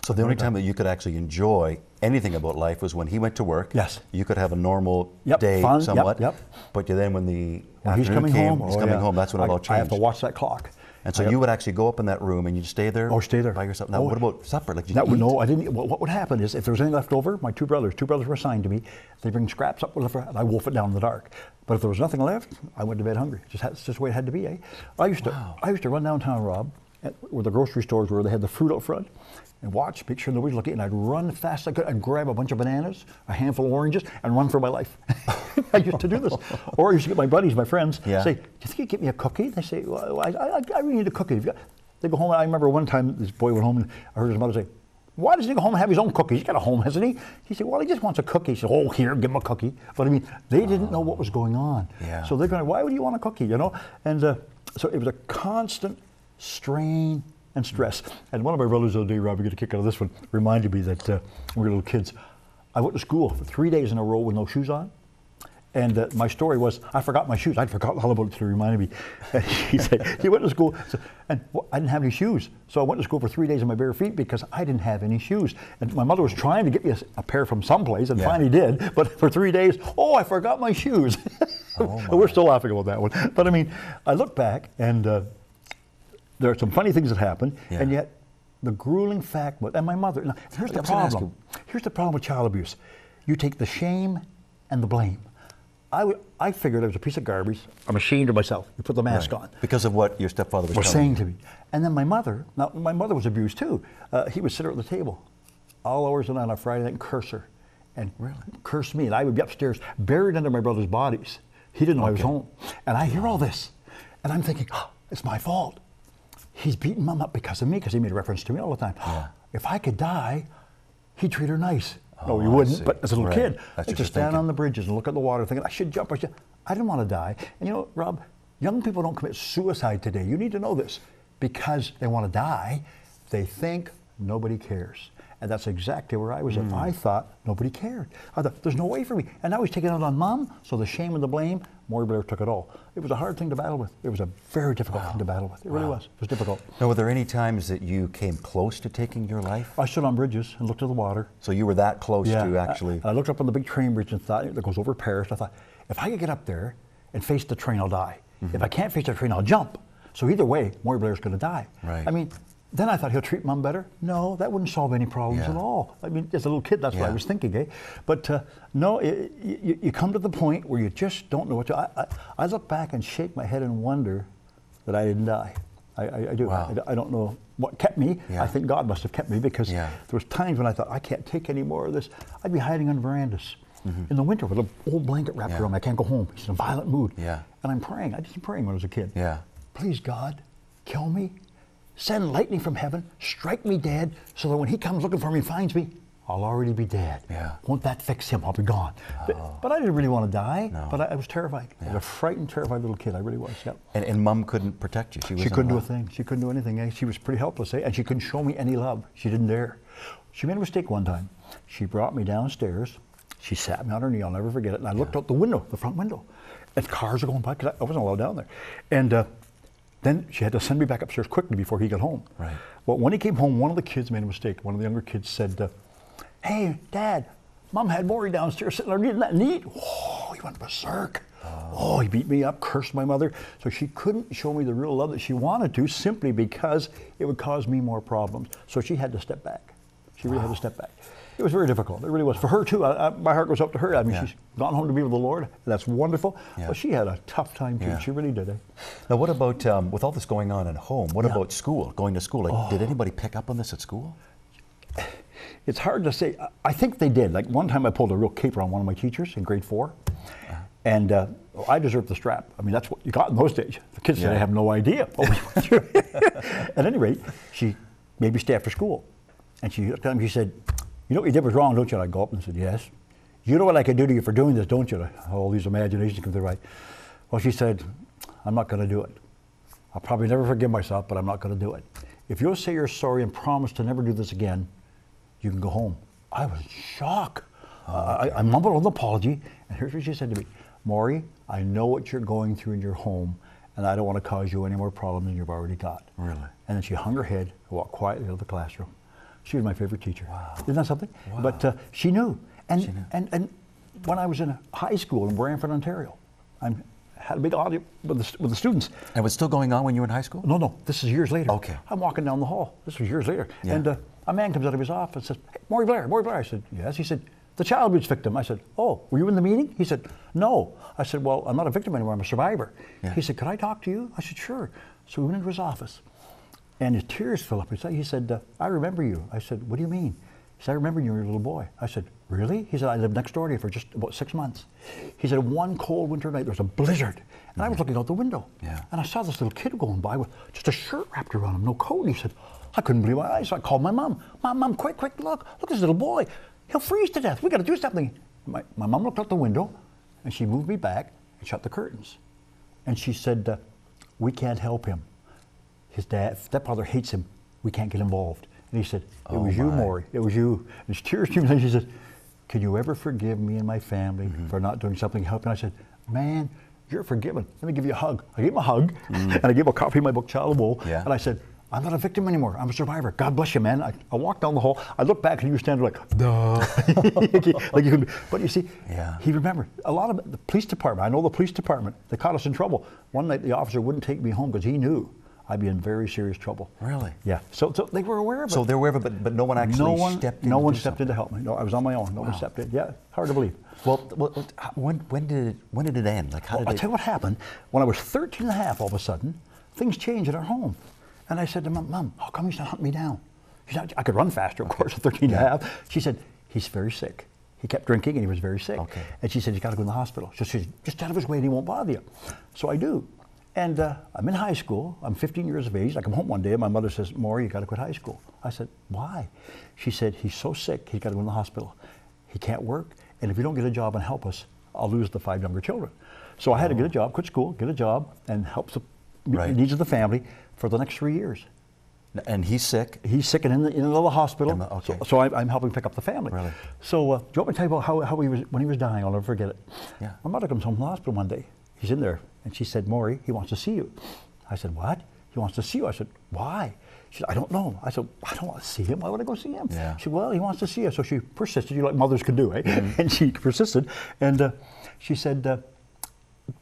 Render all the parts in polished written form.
So the only time that you could actually enjoy anything about life was when he went to work. Yes. You could have a normal Yep, day fun, somewhat. yep. But then when the He's coming came, home. he's coming home, that's when it all changed. I have to watch that clock. And so you would actually go up in that room and you'd stay there? Oh, stay there. By yourself? Now, what about supper? Like, did That you would, eat? no, I didn't. What would happen is if there was anything left over, my two brothers were assigned to me. They bring scraps up, and I wolf it down in the dark. But if there was nothing left, I went to bed hungry. It's just the way it had to be, eh? I used to run downtown, Rob, where the grocery stores were. They had the fruit out front, and watch, make sure nobody's looking. And I'd run fast as I could. I'd grab a bunch of bananas, a handful of oranges, and run for my life. I used to do this. Or I used to get my buddies, my friends, say, "Do you think you'd get me a cookie?" They say, well, I really need a cookie. They go home. I remember one time this boy went home and I heard his mother say, "Why doesn't he go home and have his own cookies? He's got a home, hasn't he?" He said, "Well, he just wants a cookie." He said, "Oh, here, give him a cookie." But I mean, they didn't know what was going on. Yeah. So they're going, "Why would you want a cookie?" You know? And so it was a constant strain and stress. And one of my brothers the other day, Rob, you get a kick out of this one, reminded me that when we were little kids, I went to school for 3 days in a row with no shoes on. And my story was, I forgot my shoes. I'd forgotten all about it until he reminded me. And he said, he went to school, and I didn't have any shoes. So I went to school for 3 days on my bare feet because I didn't have any shoes. And my mother was trying to get me a pair from someplace, and finally did. But for 3 days, I forgot my shoes. We're still laughing about that one. But I mean, I look back, and there are some funny things that happened, and yet the grueling fact was, and my mother, now, here's the problem. Here's the problem with child abuse. You take the shame and the blame. I figured I was a piece of garbage. I'm ashamed of myself. You put the mask on. Because of what your stepfather was saying to me. And then my mother was abused too. He would sit her at the table all hours of the night on a Friday night and curse her. And curse me. And I would be upstairs, buried under my brother's bodies. He didn't know I was home. And I hear all this. And I'm thinking, it's my fault. He's beating Mom up because of me, because he made a reference to me all the time. If I could die, he'd treat her nice. No, he wouldn't, but as a little kid, I just stand on the bridges and look at the water thinking, I should jump. I didn't want to die. And you know, Rob, young people don't commit suicide today. You need to know this. Because they want to die, they think nobody cares. And that's exactly where I was at. I thought nobody cared. I thought, there's no way for me. And now he's taking it on Mom, so the shame and the blame, Maury Blair took it all. It was a hard thing to battle with. It was a very difficult thing to battle with. It really was. It was difficult. Now, were there any times that you came close to taking your life? I stood on bridges and looked at the water. So you were that close to actually... I looked up on the big train bridge and thought, that goes over Paris. I thought, if I could get up there and face the train, I'll die. If I can't face the train, I'll jump. So either way, Maury Blair's going to die. Right. I mean, then I thought he'll treat Mom better. No, that wouldn't solve any problems at all. I mean, as a little kid, that's what I was thinking, eh? But no, you come to the point where you just don't know what to. I look back and shake my head and wonder that I didn't die. I do. I don't know what kept me. I think God must have kept me because there was times when I thought, I can't take any more of this. I'd be hiding on verandas in the winter with an old blanket wrapped around me. I can't go home. He's in a violent mood. And I'm praying. I did some praying when I was a kid. Please, God, kill me. Send lightning from heaven, strike me dead, so that when he comes looking for me and finds me, I'll already be dead. Won't that fix him? I'll be gone. But I didn't really want to die, but I was terrified. I was a frightened, terrified little kid. I really was, And Mom couldn't protect you? She couldn't do a thing. She couldn't do anything. Eh? She was pretty helpless, eh? And she couldn't show me any love. She didn't dare. She made a mistake one time. She brought me downstairs. She sat me on her knee. I'll never forget it. And I looked out the window, the front window, and cars are going by because I wasn't allowed down there. And then she had to send me back upstairs quickly before he got home. Well, when he came home, one of the kids made a mistake. One of the younger kids said, hey, Dad, Mom had Maury downstairs sitting there. Isn't that neat? Oh, he went berserk. Oh, he beat me up, cursed my mother. So she couldn't show me the real love that she wanted to simply because it would cause me more problems. So she had to step back. She really had to step back. It was very difficult. It really was. For her, too. My heart goes up to her. I mean, she's gone home to be with the Lord. And that's wonderful. But she had a tough time, too. She really did. Now, what about, with all this going on at home, what about school, going to school? Like, did anybody pick up on this at school? It's hard to say. I think they did. Like, one time I pulled a real caper on one of my teachers in grade 4. And I deserved the strap. I mean, that's what you got in those days. The kids said, I have no idea what we went through. At any rate, she made me stay after school. And she said, you know what you did was wrong, don't you? And I go up and said, yes. You know what I could do to you for doing this, don't you? All these imaginations come to the right. Well, she said, I'm not going to do it. I'll probably never forgive myself, but I'm not going to do it. If you'll say you're sorry and promise to never do this again, you can go home. I was in shock. I mumbled an apology, and here's what she said to me. Maury, I know what you're going through in your home, and I don't want to cause you any more problems than you've already got. Really? And then she hung her head and walked quietly out of the classroom. She was my favorite teacher. Wow. Isn't that something? Wow. But she knew. And, She knew. and when I was in high school in Brantford, Ontario, I had a big audience with the students. And it was still going on when you were in high school? No, this is years later. Okay. I'm walking down the hall. This was years later. Yeah. And a man comes out of his office and says, "Hey, Maury Blair, Maury Blair." I said, "Yes." He said, "The child abuse victim." I said, "Oh, were you in the meeting?" He said, "No." I said, "Well, I'm not a victim anymore. I'm a survivor." Yeah. He said, "Could I talk to you?" I said, "Sure." So we went into his office, and his tears fell up. He said, "I remember you." I said, "What do you mean?" He said, "I remember you were a little boy." I said, "Really?" He said, "I lived next door to you for just about 6 months." He said, "One cold winter night, there was a blizzard, and I was looking out the window, Yeah. and I saw this little kid going by with just a shirt wrapped around him, no coat." And he said, "I couldn't believe my eyes." So I called my mom. Mom, quick, look this little boy. He'll freeze to death. We got to do something." My mom looked out the window, and she moved me back and shut the curtains. And she said, "We can't help him. His stepfather hates him. We can't get involved." And he said, "It was you, my. Maury. It was you." And tears came, and she said, "Can you ever forgive me and my family for not doing something to help?" And I said, "Man, you're forgiven. Let me give you a hug." I gave him a hug, and I gave him a copy of my book, Child of Woe. Yeah. And I said, "I'm not a victim anymore. I'm a survivor. God bless you, man." I walked down the hall. I looked back, and he was standing like, duh. Like you could, but you see, Yeah. he remembered. A lot of the police department, I know the police department, they caught us in trouble. One night, the officer wouldn't take me home because he knew I'd be in very serious trouble. Really? Yeah. So they were aware of it. So they were, but no one actually stepped in. No one to do stepped in to help me. No, I was on my own. No one stepped in. Yeah, hard to believe. Well, when did it end? Like, how did I'll it? tell you what happened. When I was 13 and a half, all of a sudden, things changed at our home. And I said to Mom, "How come he's not hunting me down?" She said, "I could run faster, of course, at 13 and a half." She said, "He's very sick. He kept drinking and he was very sick." Okay. And she said, "He's got to go in the hospital." So she said, "Just out of his way and he won't bother you." So I do. And I'm in high school. I'm 15 years of age. I come home one day and my mother says, "Maury, you got to quit high school." I said, "Why?" She said, "He's so sick, he's got to go in the hospital. He can't work. And if you don't get a job and help us, I'll lose the 5 younger children." So I had to get a job, quit school, get a job, and help the needs of the family for the next 3 years. And he's sick. He's sick and in the hospital. Okay. So I'm helping pick up the family. Really? So do you want me to tell you about how he was when he was dying? I'll never forget it. Yeah. My mother comes home from the hospital one day. He's in there, and she said, "Maury, he wants to see you." I said, "What? He wants to see you?" I said, "Why?" She said, "I don't know." I said, "I don't want to see him. Why would I go see him?" Yeah. She said, "Well, he wants to see you." So she persisted, like mothers can do, eh? And she persisted, and she said,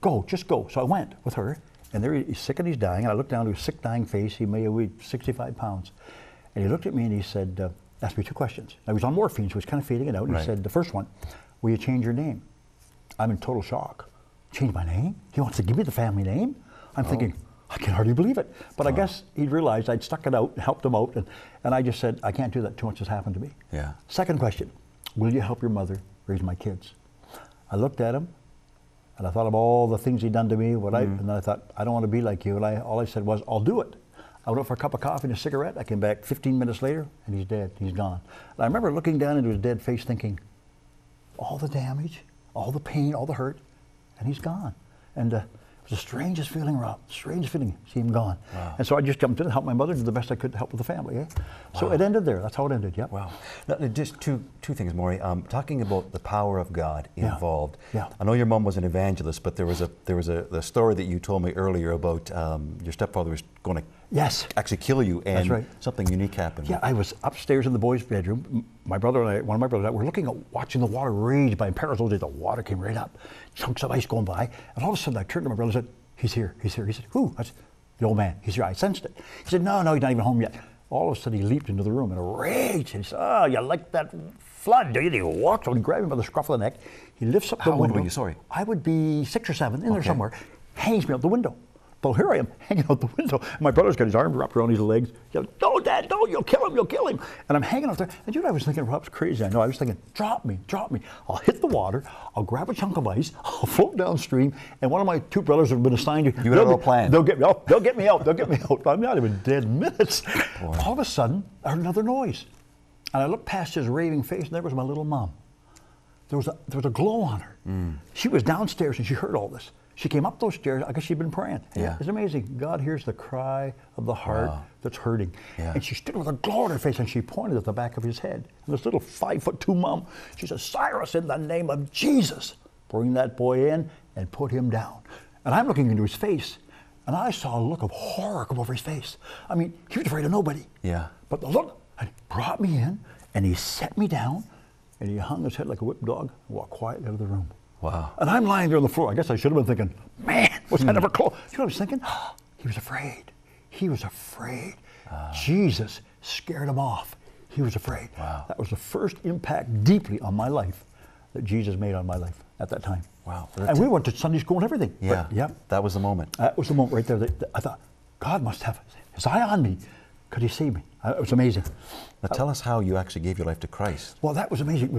"Go, just go." So I went with her. And there he's sick and he's dying. And I looked down to his sick, dying face. He may have weighed 65 pounds. And he looked at me and he said, asked me 2 questions. I was on morphine, so he was kind of fading it out. And Right. he said, the first one, "Will you change your name?" I'm in total shock. Change my name? He wants to give me the family name? I'm thinking, I can hardly believe it. But I guess he realized I'd stuck it out, helped him out. And I just said, "I can't do that. Too much has happened to me." Yeah. Second question, "Will you help your mother raise my kids?" I looked at him. And I thought of all the things he'd done to me, and then I thought, I don't want to be like you. And all I said was, "I'll do it." I went out for a cup of coffee and a cigarette. I came back 15 minutes later, and he's dead. He's gone. And I remember looking down into his dead face thinking, all the damage, all the pain, all the hurt, and he's gone. And it was the strangest feeling, Rob, strangest feeling, see him gone. Wow. And so I just jumped in and helped my mother, did the best I could to help with the family. Eh? So it ended there. That's how it ended, yeah. Wow. Now, just two things, Maury. Talking about the power of God involved. Yeah. I know your mom was an evangelist, but there was the story that you told me earlier about your stepfather was going to actually kill you, and That's right. something unique happened. Yeah, I was upstairs in the boys' bedroom. My brother and I, one of my brothers, were looking at watching the water rage by Paris. Those days, the water came right up, chunks of ice going by, and all of a sudden I turned to my brother and said, "He's here, he's here." He said, "Who?" I said, "The old man, he's here." I sensed it. He said, No, he's not even home yet." All of a sudden he leaped into the room in a rage. And he said, "Oh, you like that flood, do you?" He walks over and grabs him by the scruff of the neck. He lifts up the window. How old were you, sorry? I would be 6 or 7, in there somewhere. Hangs me out the window. So here I am, hanging out the window. And my brother's got his arms wrapped around his legs. Yelling, "No, Dad, no, you'll kill him, you'll kill him." And I'm hanging out there. And you know what I was thinking? Rob's crazy. I know. I was thinking, drop me. I'll hit the water. I'll grab a chunk of ice. I'll float downstream. And one of my 2 brothers who have been assigned to... You had a little plan. They'll get me out. They'll get me out. I'm not even dead minutes. Boy. All of a sudden, I heard another noise. And I looked past his raving face, and there was my little mom. There was a glow on her. She was downstairs, and she heard all this. She came up those stairs. I guess she'd been praying. Yeah. It's amazing. God hears the cry of the heart that's hurting. Yeah. And she stood with a glow on her face, and she pointed at the back of his head. And this little 5'2" mom, she said, "Cyrus, in the name of Jesus, bring that boy in and put him down." And I'm looking into his face, and I saw a look of horror come over his face. I mean, he was afraid of nobody. Yeah. But the look, And he brought me in, and he set me down, and he hung his head like a whipped dog and walked quietly out of the room. Wow. And I'm lying there on the floor. I guess I should have been thinking, man, was that ever close? You know what I was thinking? He was afraid. He was afraid. Jesus scared him off. He was afraid. Wow. That was the first impact deeply on my life that Jesus made on my life at that time. Wow. And we went to Sunday school and everything. Yeah. But, yeah. That was the moment. That was the moment right there that I thought, God must have his eye on me. Could he see me? It was amazing. Now tell us how you actually gave your life to Christ. Well, that was amazing.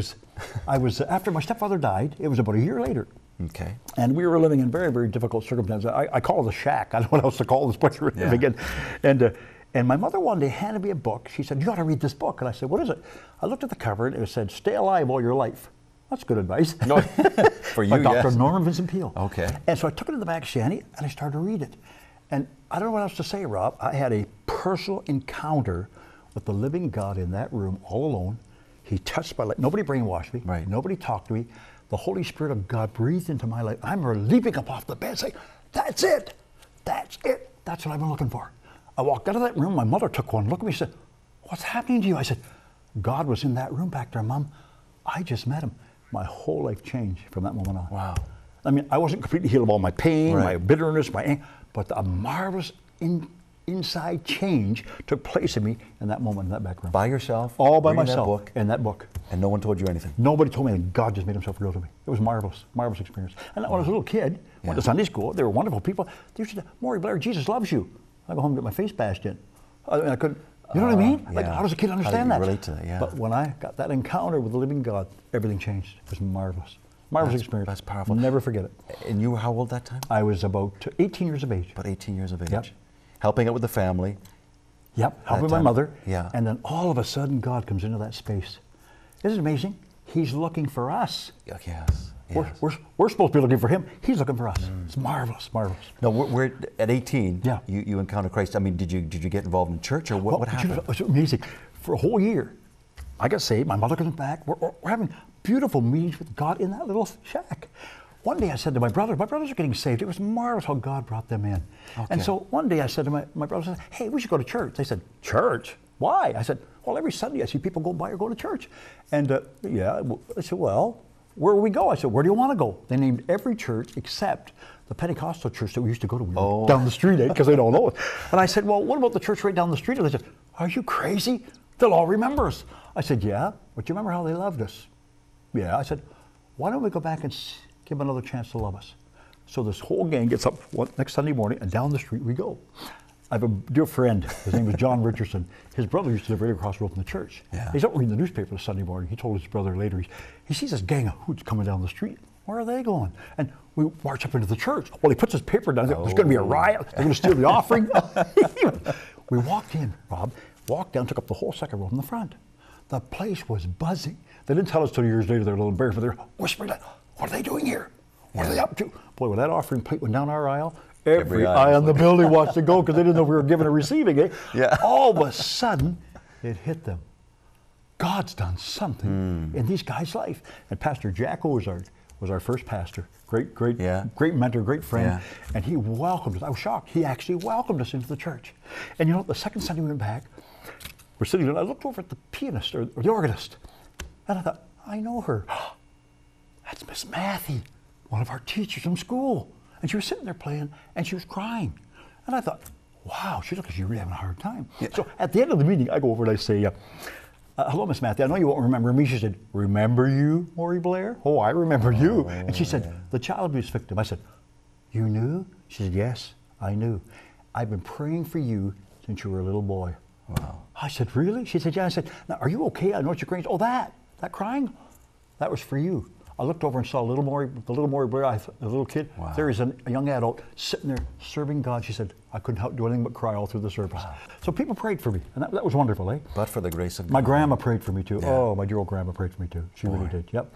I was after my stepfather died, it was about a year later. Okay. And we were living in very, very difficult circumstances. I call it a shack. I don't know what else to call this place we were living in. And my mother one day handed me a book. She said, you got to read this book. And I said, what is it? I looked at the cover and it said, Stay Alive All Your Life. That's good advice. No, for you, by Dr. yes. Norman Vincent Peale. Okay. And so I took it to the back shanty and I started to read it. And I don't know what else to say, Rob. I had a personal encounter with the living God in that room all alone. He touched my life. Nobody brainwashed me. Right. Nobody talked to me. The Holy Spirit of God breathed into my life. I remember leaping up off the bed saying, that's it. That's it. That's what I've been looking for. I walked out of that room. My mother took one look at me and said, what's happening to you? I said, God was in that room back there, Mom. I just met him. My whole life changed from that moment on. Wow. I mean, I wasn't completely healed of all my pain, my bitterness, my anger, but a marvelous inside change took place in me in that moment in that back room. By yourself? All by reading myself that book, in that book. And no one told you anything? Nobody told me, and God just made himself real to me. It was marvelous, marvelous experience. And when I was a little kid, went to Sunday school, they were wonderful people. They used to say, Maury Blair, Jesus loves you. I go home and get my face bashed in. I couldn't, you know what I mean? Like, how does a kid understand that? Relate to that, yeah. But when I got that encounter with the living God, everything changed. It was marvelous. Marvelous experience. That's powerful. Never forget it. And you were how old that time? I was about 18 years of age. About 18 years of age. Yep. Helping out with the family. Yep, helping my mother. Yeah. And then all of a sudden, God comes into that space. Isn't it amazing? He's looking for us. Yes. We're supposed to be looking for him. He's looking for us. It's marvelous, marvelous. No, we're at 18. Yeah. You encountered Christ. I mean, did you get involved in church or what happened? You know, it was amazing. For a whole year, I got saved. My mother comes back. We're having beautiful meetings with God in that little shack. One day I said to my brothers are getting saved. It was marvelous how God brought them in. Okay. And so one day I said to my brothers, hey, we should go to church. They said, church? Why? I said, well, every Sunday I see people go by or go to church. And I said, well, where will we go? I said, where do you want to go? They named every church except the Pentecostal church that we used to go to. We were down the street, because they don't know it. And I said, well, what about the church right down the street? And they said, are you crazy? They'll all remember us. I said, yeah, but you remember how they loved us? Yeah. I said, why don't we go back and give them another chance to love us? So this whole gang gets up next Sunday morning and down the street we go. I have a dear friend, his name was John Richardson. His brother used to live right across the road from the church. Yeah. He's out reading the newspaper Sunday morning. He told his brother later, he sees this gang of hoots coming down the street. Where are they going? And we march up into the church. Well, he puts his paper down. There's going to be a riot. They're going to steal the offering. We walked in, Rob, walked down, took up the whole second row in the front. The place was buzzing. They didn't tell us till years later. They were a little embarrassed, but they were whispering, like, what are they doing here? What are they up to? Boy, when that offering plate went down our aisle, every eye on the building watched it go because they didn't know if we were giving or receiving it. Yeah. All of a sudden, it hit them. God's done something in these guys' life. And Pastor Jacko was our first pastor. Great mentor, great friend. Yeah. And he welcomed us. I was shocked. He actually welcomed us into the church. And you know, the second Sunday we went back, we're sitting there, and I looked over at the pianist or the organist, and I thought, I know her. That's Miss Matthew, one of our teachers from school. And she was sitting there playing, and she was crying. And I thought, wow, she looked like she was really having a hard time. Yeah. So at the end of the meeting, I go over and I say, hello, Miss Matthew. I know you won't remember me. She said, remember you, Maury Blair? Oh, I remember you. And she said, the child abuse victim. I said, you knew? She said, yes, I knew. I've been praying for you since you were a little boy. Wow. I said, really? She said, yeah. I said, now, are you okay? I know what you're crying. Oh, that crying? That was for you. I looked over and saw the little Maury Blair, a little kid. Wow. There is a young adult sitting there serving God. She said, I couldn't help do anything but cry all through the service. Wow. So people prayed for me, and that was wonderful, eh? But for the grace of God. My grandma prayed for me too. Yeah. Oh, my dear old grandma prayed for me too. She really did, yep.